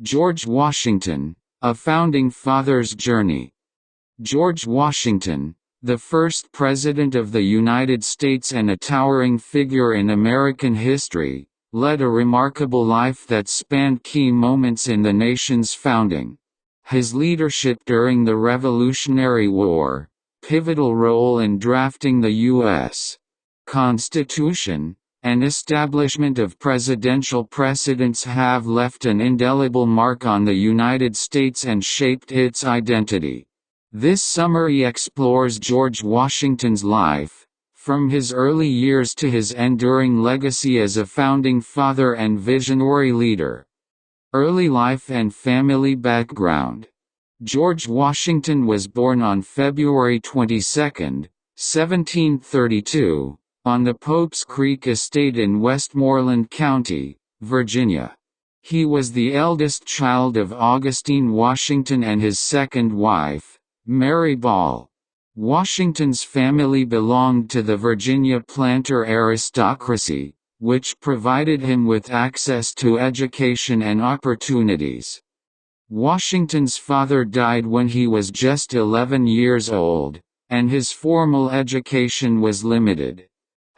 George Washington, A Founding Father's Journey. George Washington, the first President of the United States and a towering figure in American history, led a remarkable life that spanned key moments in the nation's founding. His leadership during the Revolutionary War, pivotal role in drafting the U.S. Constitution, and establishment of presidential precedents have left an indelible mark on the United States and shaped its identity. This summary explores George Washington's life, from his early years to his enduring legacy as a founding father and visionary leader. Early life and family background. George Washington was born on February 22, 1732, on the Pope's Creek estate in Westmoreland County, Virginia. He was the eldest child of Augustine Washington and his second wife, Mary Ball. Washington's family belonged to the Virginia planter aristocracy, which provided him with access to education and opportunities. Washington's father died when he was just 11 years old, and his formal education was limited.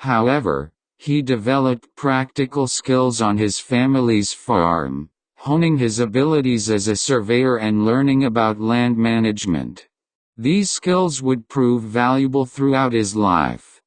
However, he developed practical skills on his family's farm, honing his abilities as a surveyor and learning about land management. These skills would prove valuable throughout his life.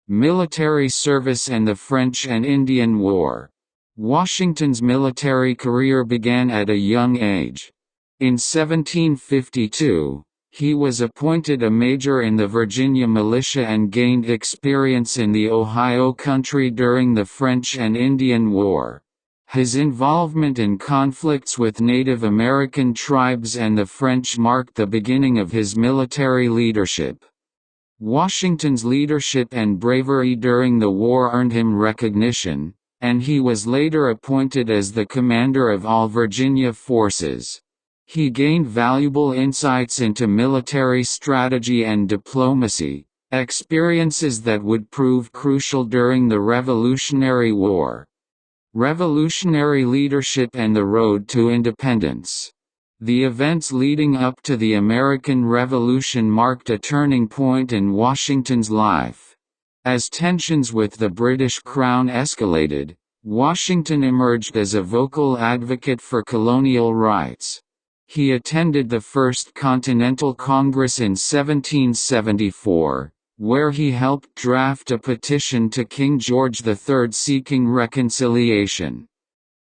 Military service and the French and Indian War. Washington's military career began at a young age. In 1752, he was appointed a major in the Virginia militia and gained experience in the Ohio Country during the French and Indian War. His involvement in conflicts with Native American tribes and the French marked the beginning of his military leadership. Washington's leadership and bravery during the war earned him recognition, and he was later appointed as the commander of all Virginia forces. He gained valuable insights into military strategy and diplomacy, experiences that would prove crucial during the Revolutionary War. Revolutionary leadership and the road to independence. The events leading up to the American Revolution marked a turning point in Washington's life. As tensions with the British Crown escalated, Washington emerged as a vocal advocate for colonial rights. He attended the First Continental Congress in 1774, where he helped draft a petition to King George III seeking reconciliation.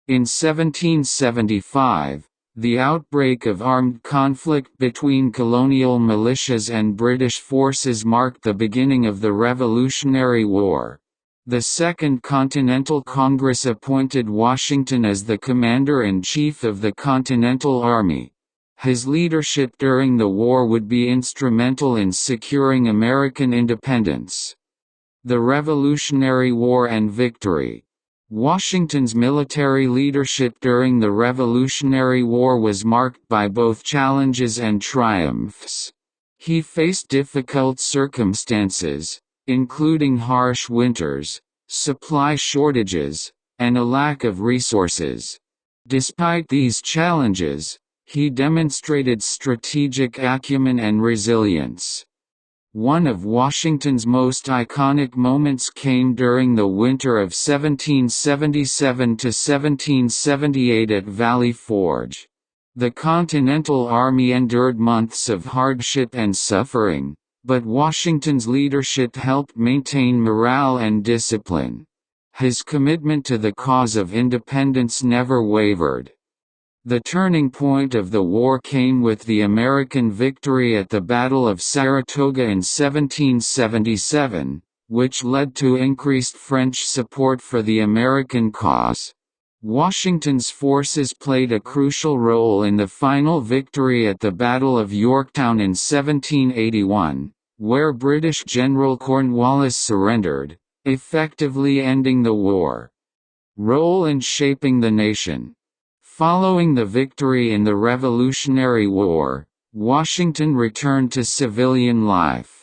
In 1775, the outbreak of armed conflict between colonial militias and British forces marked the beginning of the Revolutionary War. The Second Continental Congress appointed Washington as the commander-in-chief of the Continental Army. His leadership during the war would be instrumental in securing American independence. The Revolutionary War and victory. Washington's military leadership during the Revolutionary War was marked by both challenges and triumphs. He faced difficult circumstances, including harsh winters, supply shortages, and a lack of resources. Despite these challenges, he demonstrated strategic acumen and resilience. One of Washington's most iconic moments came during the winter of 1777 to 1778 at Valley Forge. The Continental Army endured months of hardship and suffering, but Washington's leadership helped maintain morale and discipline. His commitment to the cause of independence never wavered. The turning point of the war came with the American victory at the Battle of Saratoga in 1777, which led to increased French support for the American cause. Washington's forces played a crucial role in the final victory at the Battle of Yorktown in 1781, where British General Cornwallis surrendered, effectively ending the war. Role in shaping the nation. Following the victory in the Revolutionary War, Washington returned to civilian life.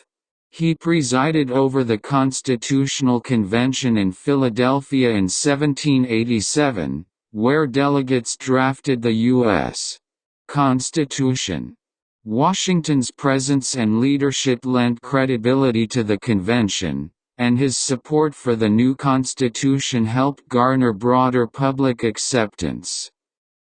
He presided over the Constitutional Convention in Philadelphia in 1787, where delegates drafted the U.S. Constitution. Washington's presence and leadership lent credibility to the convention, and his support for the new Constitution helped garner broader public acceptance.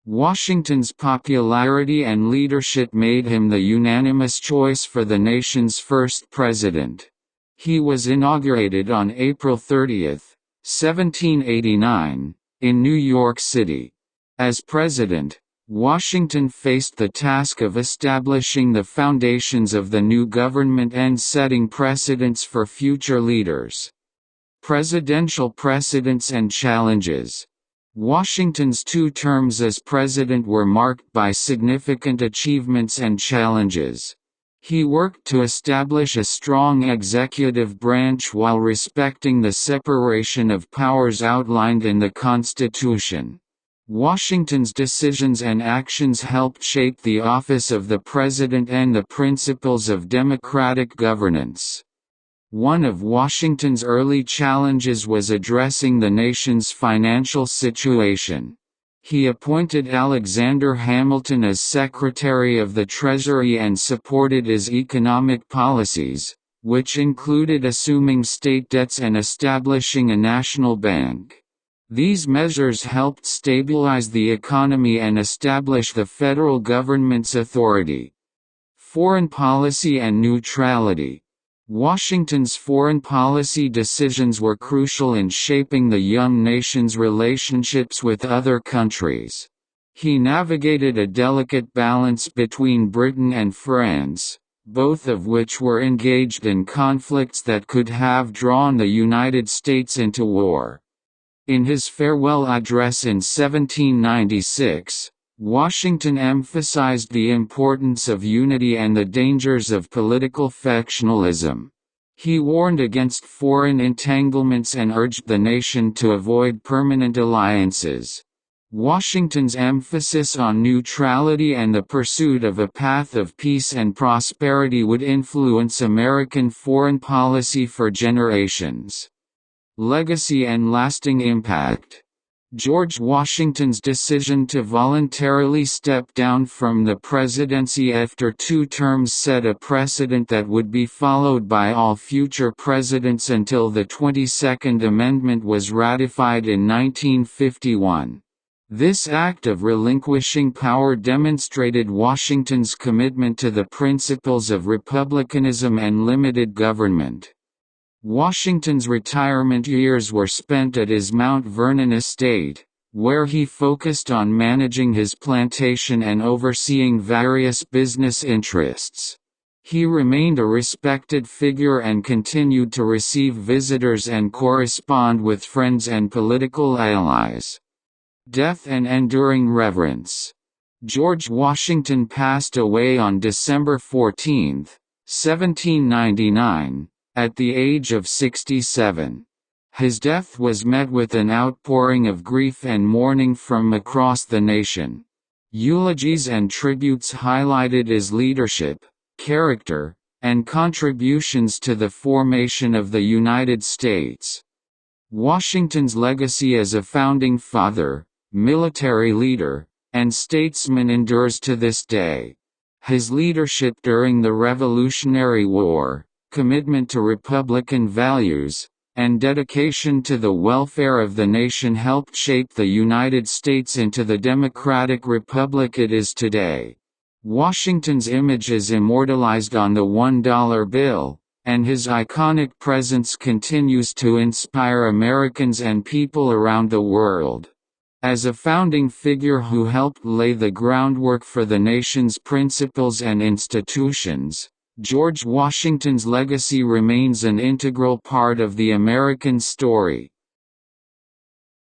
Washington's popularity and leadership made him the unanimous choice for the nation's first president. He was inaugurated on April 30, 1789, in New York City. As president, Washington faced the task of establishing the foundations of the new government and setting precedents for future leaders. Presidential precedents and challenges. Washington's 2 terms as president were marked by significant achievements and challenges. He worked to establish a strong executive branch while respecting the separation of powers outlined in the Constitution. Washington's decisions and actions helped shape the office of the president and the principles of democratic governance. One of Washington's early challenges was addressing the nation's financial situation. He appointed Alexander Hamilton as Secretary of the Treasury and supported his economic policies, which included assuming state debts and establishing a national bank. These measures helped stabilize the economy and establish the federal government's authority. Foreign policy and neutrality. Washington's foreign policy decisions were crucial in shaping the young nation's relationships with other countries. He navigated a delicate balance between Britain and France, both of which were engaged in conflicts that could have drawn the United States into war. In his farewell address in 1796, Washington emphasized the importance of unity and the dangers of political factionalism. He warned against foreign entanglements and urged the nation to avoid permanent alliances. Washington's emphasis on neutrality and the pursuit of a path of peace and prosperity would influence American foreign policy for generations. Legacy and lasting impact. George Washington's decision to voluntarily step down from the presidency after 2 terms set a precedent that would be followed by all future presidents until the 22nd Amendment was ratified in 1951. This act of relinquishing power demonstrated Washington's commitment to the principles of republicanism and limited government. Washington's retirement years were spent at his Mount Vernon estate, where he focused on managing his plantation and overseeing various business interests. He remained a respected figure and continued to receive visitors and correspond with friends and political allies. Death and enduring reverence. George Washington passed away on December 14, 1799. At the age of 67. His death was met with an outpouring of grief and mourning from across the nation. Eulogies and tributes highlighted his leadership, character, and contributions to the formation of the United States. Washington's legacy as a founding father, military leader, and statesman endures to this day. His leadership during the Revolutionary War, commitment to Republican values, and dedication to the welfare of the nation helped shape the United States into the democratic republic it is today. Washington's image is immortalized on the $1 bill, and his iconic presence continues to inspire Americans and people around the world. As a founding figure who helped lay the groundwork for the nation's principles and institutions, George Washington's legacy remains an integral part of the American story.